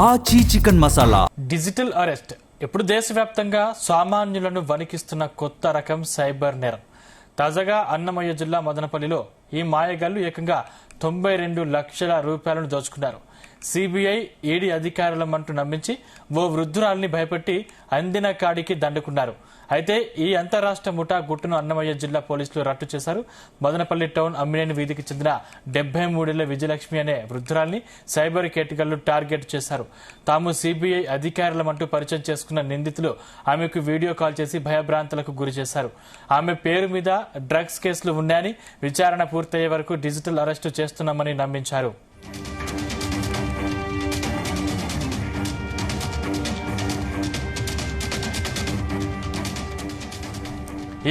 ఆచి chicken masala. Digital arrest ఇప్పుడు దేశవ్యాప్తంగా సామాన్యులను వణికిస్తున్న కొత్త రకం సైబర్ నేరం. తాజాగా అన్నమయ్య జిల్లా మదనపల్లిలో ఈ మాయగాళ్లు ఏకంగా 92 లక్షల రూపాయలను దోచుకున్నారు. సిబిఐ, ఈడీ అధికారులమంటూ నమ్మించి ఓ వృద్ధురాలిని భయపెట్టి అందిన కాడికి దండుకున్నారు. అయితే ఈ అంతరాష్ట్ర ముఠా గుట్టును అన్నమయ్య జిల్లా పోలీసులు రట్టు చేశారు. మదనపల్లి టౌన్ అమ్మినేని వీధికి చెందిన 73 ఏళ్ల విజయలక్ష్మి అనే వృద్ధురాలిని సైబర్ కేటగాళ్లు టార్గెట్ చేశారు. తాము సిబిఐ అధికారులమంటూ పరిచయం చేసుకున్న నిందితులు ఆమెకు వీడియో కాల్ చేసి భయభ్రాంతులకు గురి చేశారు. ఆమె పేరు మీద డ్రగ్స్ కేసులు ఉన్నాయని, విచారణ పూర్తయ్యే వరకు డిజిటల్ అరెస్టు చేస్తున్నామని నమ్మించారు.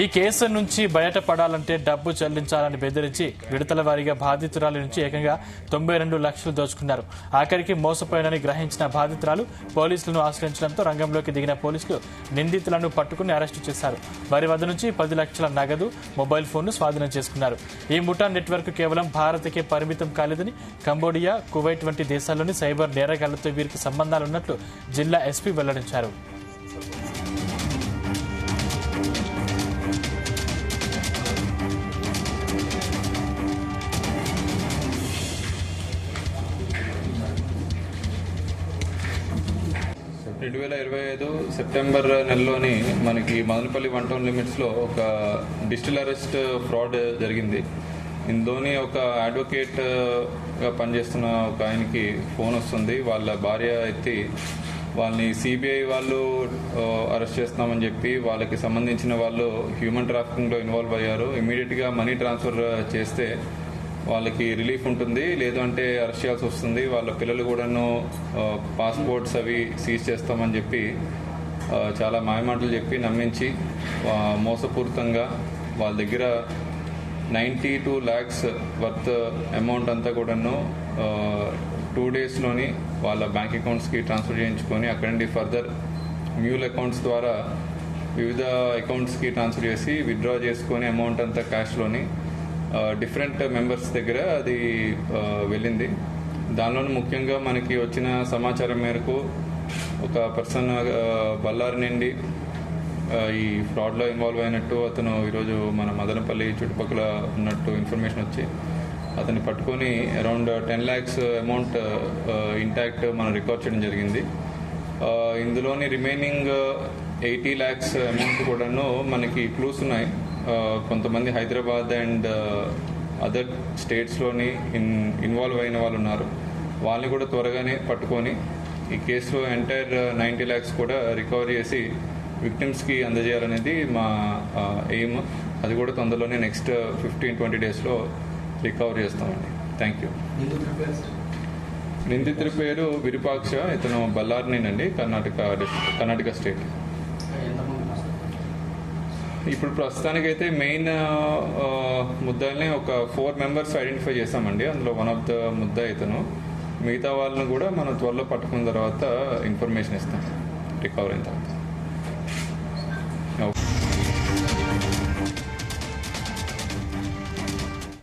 ఈ కేసు నుంచి బయటపడాలంటే డబ్బు చెల్లించాలని బెదిరించి విడతల వారీగా బాధితురాలి నుంచి ఏకంగా 92 లక్షలు దోచుకున్నారు. ఆఖరికి మోసపోయానని గ్రహించిన బాధితురాలు పోలీసులను ఆశ్రయించడంతో రంగంలోకి దిగిన పోలీసులు నిందితులను పట్టుకుని అరెస్టు చేశారు. వారి వద్ద నుంచి 10 లక్షల నగదు, మొబైల్ ఫోన్ను స్వాధీనం చేసుకున్నారు. ఈ ముఠా నెట్వర్క్ కేవలం భారత్కే పరిమితం కాలేదని, కంబోడియా, కువైట్ వంటి దేశాల్లోని సైబర్ నేరగాళ్లతో వీరికి సంబంధాలున్నట్లు జిల్లా ఎస్పీ వెల్లడించారు. సెప్టెంబర్ నెలలోని మనకి మదనపల్లి 1 టౌన్ లిమిట్స్లో ఒక డిజిటల్ అరెస్ట్ ఫ్రాడ్ జరిగింది. ఇందులోని ఒక అడ్వకేట్గా పనిచేస్తున్న ఒక ఆయనకి ఫోన్ వస్తుంది. వాళ్ళ భార్య ఎత్తి వాళ్ళని సిబిఐ వాళ్ళు అరెస్ట్ చేస్తున్నామని చెప్పి వాళ్ళకి సంబంధించిన వాళ్ళు హ్యూమన్ ట్రాఫికింగ్లో ఇన్వాల్వ్ అయ్యారు. ఇమీడియట్గా మనీ ట్రాన్స్ఫర్ చేస్తే వాళ్ళకి రిలీఫ్ ఉంటుంది, లేదు అంటే అరెస్ట్ చేయాల్సి వస్తుంది. వాళ్ళ పిల్లలు కూడాను పాస్పోర్ట్స్ అవి సీజ్ చేస్తామని చెప్పి చాలా మాయమాటలు చెప్పి నమ్మించి మోసపూరితంగా వాళ్ళ దగ్గర 92 lakhs వర్త్ అమౌంట్ అంతా కూడాను 2 daysలోని వాళ్ళ బ్యాంక్ అకౌంట్స్కి ట్రాన్స్ఫర్ చేయించుకొని అక్కడి నుండి ఫర్దర్ మ్యూల్ అకౌంట్స్ ద్వారా వివిధ అకౌంట్స్కి ట్రాన్స్ఫర్ చేసి విత్డ్రా చేసుకొని అమౌంట్ అంతా క్యాష్లోని డిఫరెంట్ మెంబర్స్ దగ్గర అది వెళ్ళింది. దానిలో ముఖ్యంగా మనకి వచ్చిన సమాచారం మేరకు ఒక పర్సన్ బళ్ళారి నుండి ఈ ఫ్రాడ్లో ఇన్వాల్వ్ అయినట్టు అతను ఈరోజు మన మదనపల్లి చుట్టుపక్కల ఉన్నట్టు ఇన్ఫర్మేషన్ వచ్చి అతన్ని పట్టుకొని అరౌండ్ 10 lakhs అమౌంట్ ఇంటాక్ట్ మనం రికార్డ్ చేయడం జరిగింది. ఇందులోని రిమైనింగ్ 80 lakhs అమౌంట్ కూడాను మనకి క్లూస్ ఉన్నాయి. కొంతమంది హైదరాబాద్ అండ్ అదర్ స్టేట్స్లోని ఇన్వాల్వ్ అయిన వాళ్ళు ఉన్నారు. వాళ్ళని కూడా త్వరగానే పట్టుకొని ఈ కేసులో ఎంటైర్ 90 lakhs కూడా రికవర్ చేసి విక్టిమ్స్కి అందజేయాలనేది మా ఎయిమ్. అది కూడా తొందరలోనే నెక్స్ట్ 15-20 daysలో రికవర్ చేస్తామండి. Thank you. నిందితుడి పేరు విరూపాక్ష. ఇతను బళ్ళారినేనండి, కర్ణాటక స్టేట్. ఇప్పుడు ప్రస్తుతానికైతే మెయిన్ ముద్దాయిల్ని ఒక 4 members ఐడెంటిఫై చేశామండి. అందులో వన్ ఆఫ్ ద ముద్దా ఇతను. మిగతా వాళ్ళని కూడా మనం త్వరలో పట్టుకున్న తర్వాత ఇన్ఫర్మేషన్ ఇస్తాం రికవర్ అయిన తర్వాత.